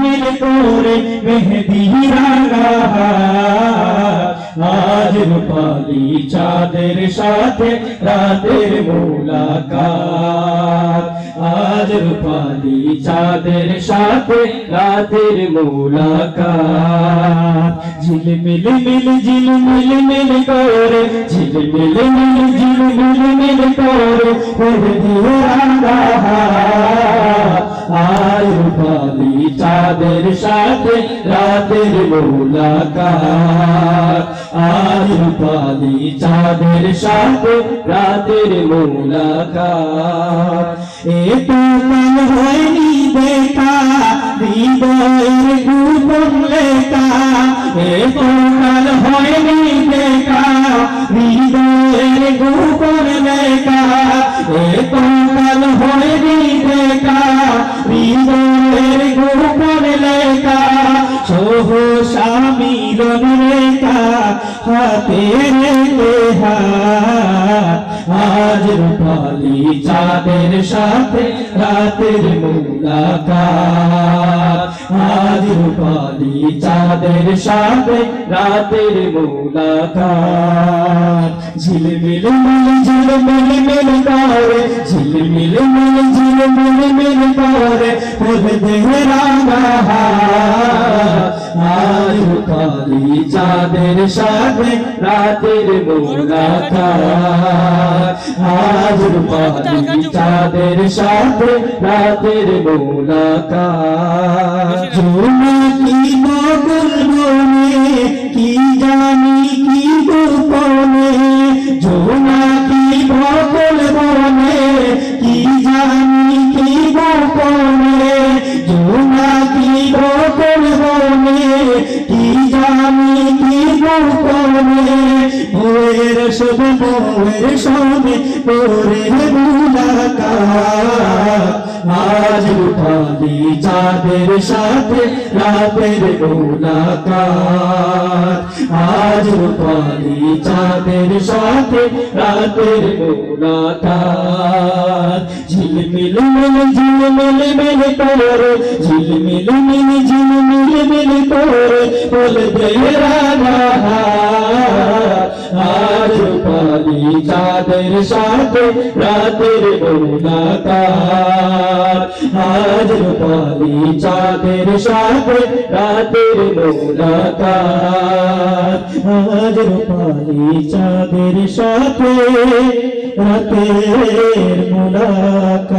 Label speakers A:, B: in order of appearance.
A: মিল করে মেহেদি রাঙা আজ রূপালী চাঁদের সাথে রাতের মুলাকাত আজ রূপালী চাঁদের সাথে রাতের মুলাকাত ঝিলমিল মিল ঝিলমিল মিল করে ঝিলমিল মিল ঝিলমিল মিল করে মেহেদি রাঙা আজ রূপালী চাঁদের সাথে রাতের মুলাকাত আজ রূপালী চাঁদের সাথে রাতের মুলাকাত এতো কাল হয়নি দেখা হৃদয়ের গোপন লেখা এতো কাল হয়নি দেখা হৃদয়ের গোপন লেখা এতো কাল হয়নি দেখা হৃদয়ের গোপন লেখা সহসা মিলন রেখা হাতের লেখা আজ রূপালী চাঁদের সাথে রাতের মুলাকাত আজ রূপালী চাঁদের সাথে রাতের মুলাকাত ঝিলমিল মিল ঝিলমিল মিল করে ঝিলমিল মিল ঝিলমিল মিল করে মেহেদি রাঙা আজ রূপালী চাঁদের সাথে রাতের মুলাকাত আজ রূপালী চাঁদের সাথে রাতের মুলাকাত জোনাকি বকুল বনে কি জানি কি গোপনে জোনাকি বকুল বনে কি জানি কি গোপনে জোনাকি বকুল বনে কি জানি কি গোপনে মোয়ের শুভ মোয়ের সনে তোরে মুলাকাত আজ রূপালী চাঁদের সাথে রাতের মুলাকাত আজ রূপালী চাঁদের সাথে রাতের মুলাকাত ঝিলমিল মিল ঝিলমিল মিল করে ঝিলমিল মিল ঝিলমিল মিল করে বলে দে রাঙা আজ রূপালী চাঁদের সাথে রাতের মুলাকাত আজ রূপালী চাঁদের সাথে রাতের মুলাকাত আজ রূপালী চাঁদের সাথে রাতের মুলাকাত।